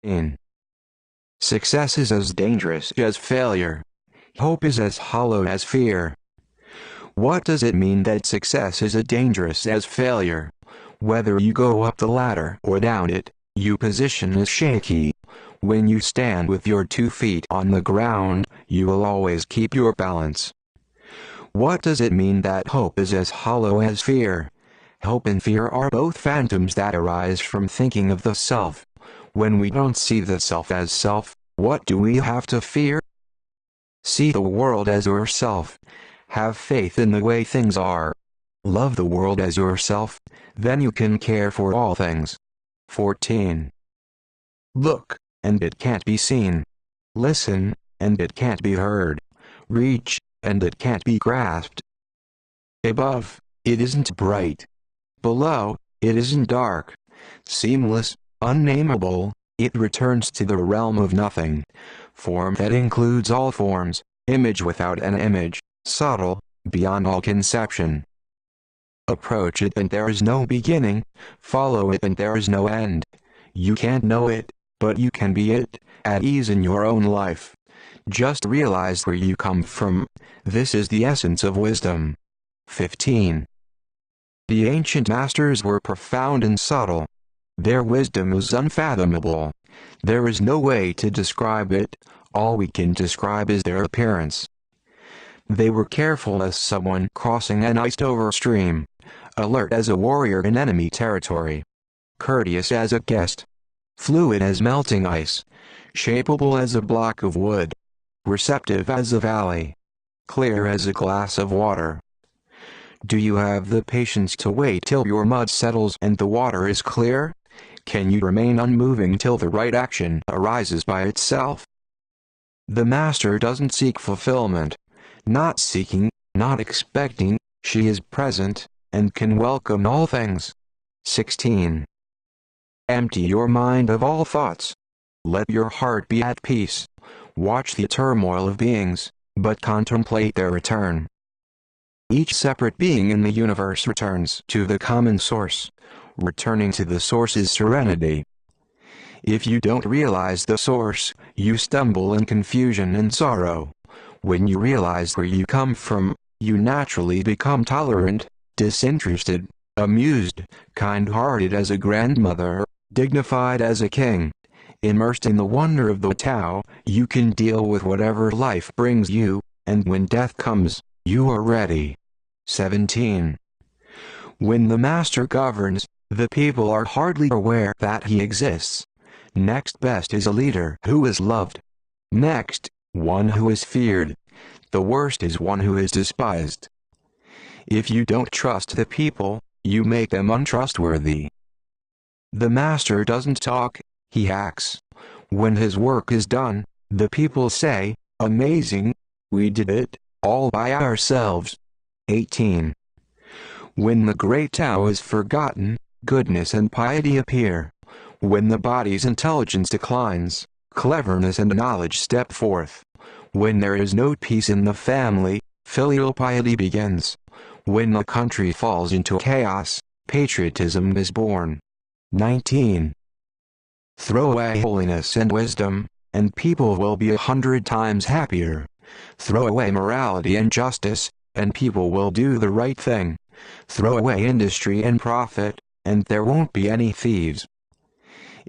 In success is as dangerous as failure. Hope is as hollow as fear. What does it mean that success is as dangerous as failure? Whether you go up the ladder or down it, your position is shaky. When you stand with your 2 feet on the ground, you will always keep your balance. What does it mean that hope is as hollow as fear? Hope and fear are both phantoms that arise from thinking of the self. When we don't see the self as self, what do we have to fear? See the world as yourself. Have faith in the way things are. Love the world as yourself, then you can care for all things. 14. Look, and it can't be seen. Listen, and it can't be heard. Reach, and it can't be grasped. Above, it isn't bright. Below, it isn't dark. Seamless, unnameable, it returns to the realm of nothing. Form that includes all forms, image without an image, subtle, beyond all conception. Approach it and there is no beginning, follow it and there is no end. You can't know it, but you can be it, at ease in your own life. Just realize where you come from. This is the essence of wisdom. 15. The ancient masters were profound and subtle. Their wisdom was unfathomable. There is no way to describe it, all we can describe is their appearance. They were careful as someone crossing an iced-over stream, alert as a warrior in enemy territory, courteous as a guest, fluid as melting ice, shapeable as a block of wood, receptive as a valley, clear as a glass of water. Do you have the patience to wait till your mud settles and the water is clear? Can you remain unmoving till the right action arises by itself? The master doesn't seek fulfillment. Not seeking, not expecting, she is present, and can welcome all things. 16. Empty your mind of all thoughts. Let your heart be at peace. Watch the turmoil of beings, but contemplate their return. Each separate being in the universe returns to the common source. Returning to the source is serenity. If you don't realize the source, you stumble in confusion and sorrow. When you realize where you come from, you naturally become tolerant, disinterested, amused, kind-hearted as a grandmother, dignified as a king. Immersed in the wonder of the Tao, you can deal with whatever life brings you, and when death comes, you are ready. 17. When the master governs, the people are hardly aware that he exists. Next best is a leader who is loved. Next, one who is feared. The worst is one who is despised. If you don't trust the people, you make them untrustworthy. The master doesn't talk, he acts. When his work is done, the people say, "Amazing, we did it, all by ourselves." 18. When the great Tao is forgotten, goodness and piety appear. When the body's intelligence declines, cleverness and knowledge step forth. When there is no peace in the family, filial piety begins. When the country falls into chaos, patriotism is born. 19. Throw away holiness and wisdom, and people will be 100 times happier. Throw away morality and justice, and people will do the right thing. Throw away industry and profit, and there won't be any thieves.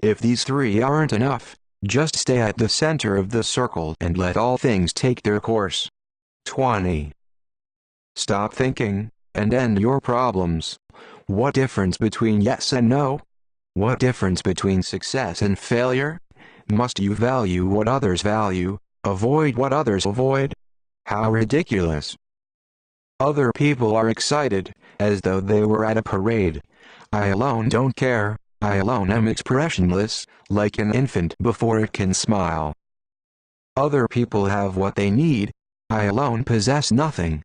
If these 3 aren't enough, just stay at the center of the circle and let all things take their course. 20. Stop thinking, and end your problems. What difference between yes and no? What difference between success and failure? Must you value what others value, avoid what others avoid? How ridiculous. Other people are excited, as though they were at a parade. I alone don't care. I alone am expressionless, like an infant before it can smile. Other people have what they need. I alone possess nothing.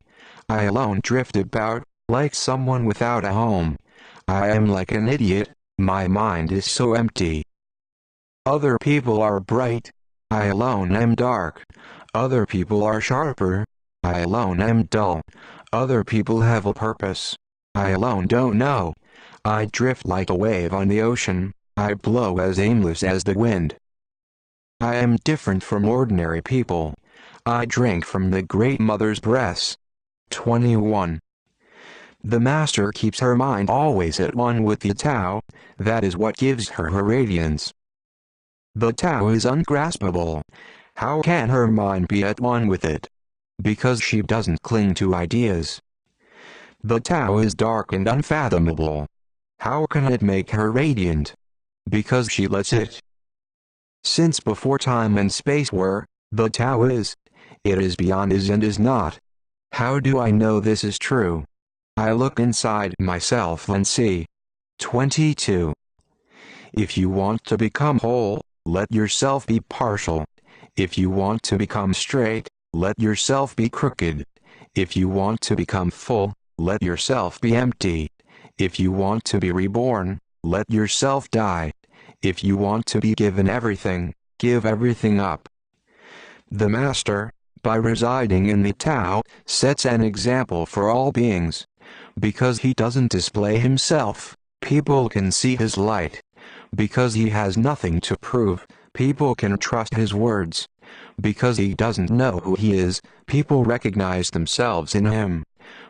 I alone drift about, like someone without a home. I am like an idiot, my mind is so empty. Other people are bright. I alone am dark. Other people are sharper. I alone am dull. Other people have a purpose. I alone don't know. I drift like a wave on the ocean, I blow as aimless as the wind. I am different from ordinary people. I drink from the Great Mother's breasts. 21. The Master keeps her mind always at one with the Tao, that is what gives her her radiance. The Tao is ungraspable. How can her mind be at one with it? Because she doesn't cling to ideas. The Tao is dark and unfathomable. How can it make her radiant? Because she lets it. Since before time and space were, the Tao is. It is beyond is and is not. How do I know this is true? I look inside myself and see. 22. If you want to become whole, let yourself be partial. If you want to become straight, let yourself be crooked. If you want to become full, let yourself be empty. If you want to be reborn, let yourself die. If you want to be given everything, give everything up. The Master, by residing in the Tao, sets an example for all beings. Because he doesn't display himself, people can see his light. Because he has nothing to prove, people can trust his words. Because he doesn't know who he is, people recognize themselves in him.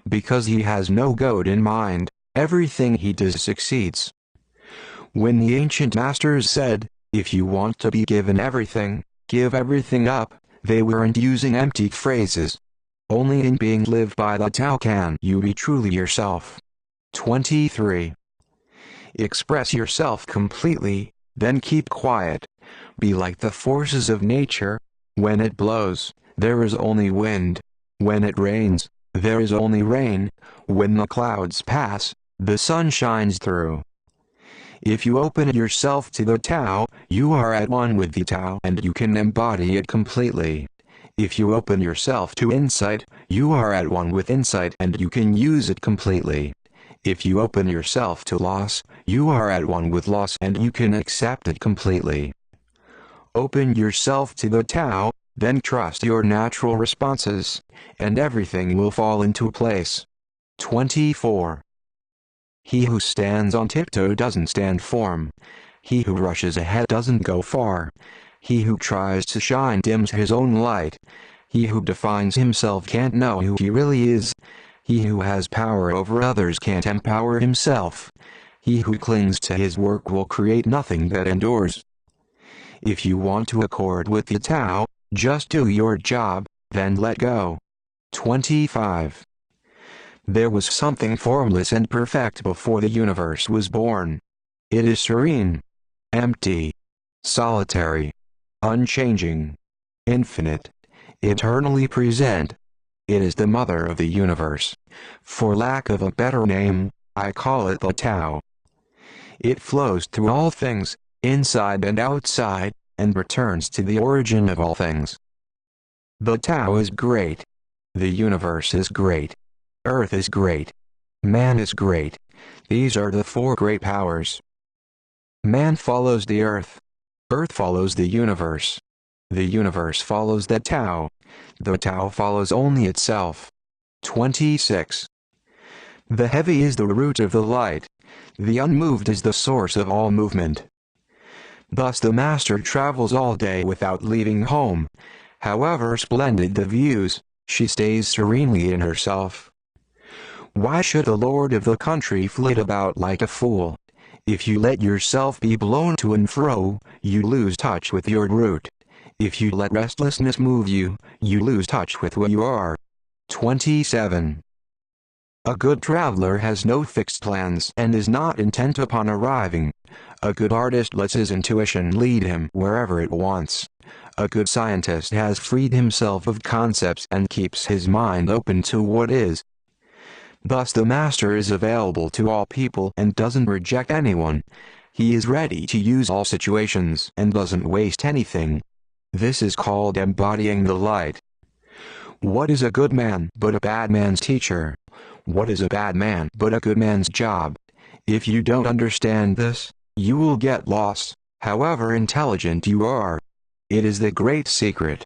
Because he has no goal in mind, everything he does succeeds. When the ancient masters said, "If you want to be given everything, give everything up," they weren't using empty phrases. Only in being lived by the Tao can you be truly yourself. 23. Express yourself completely, then keep quiet. Be like the forces of nature. When it blows, there is only wind. When it rains, there is only rain. When the clouds pass, the sun shines through. If you open yourself to the Tao, you are at one with the Tao and you can embody it completely. If you open yourself to insight, you are at one with insight and you can use it completely. If you open yourself to loss, you are at one with loss and you can accept it completely. Open yourself to the Tao, then trust your natural responses, and everything will fall into place. 24. He who stands on tiptoe doesn't stand firm. He who rushes ahead doesn't go far. He who tries to shine dims his own light. He who defines himself can't know who he really is. He who has power over others can't empower himself. He who clings to his work will create nothing that endures. If you want to accord with the Tao, just do your job, then let go. 25. There was something formless and perfect before the universe was born. It is serene, empty, solitary, unchanging, infinite, eternally present. It is the mother of the universe. For lack of a better name, I call it the Tao. It flows through all things, inside and outside, and returns to the origin of all things. The Tao is great. The universe is great. Earth is great. Man is great. These are the four great powers. Man follows the earth. Earth follows the universe. The universe follows the Tao. The Tao follows only itself. 26. The heavy is the root of the light. The unmoved is the source of all movement. Thus the Master travels all day without leaving home. However splendid the views, she stays serenely in herself. Why should the lord of the country flit about like a fool? If you let yourself be blown to and fro, you lose touch with your root. If you let restlessness move you, you lose touch with who you are. 27. A good traveler has no fixed plans and is not intent upon arriving. A good artist lets his intuition lead him wherever it wants. A good scientist has freed himself of concepts and keeps his mind open to what is. Thus the Master is available to all people and doesn't reject anyone. He is ready to use all situations and doesn't waste anything. This is called embodying the light. What is a good man but a bad man's teacher? What is a bad man but a good man's job? If you don't understand this, you will get lost, however intelligent you are. It is the great secret.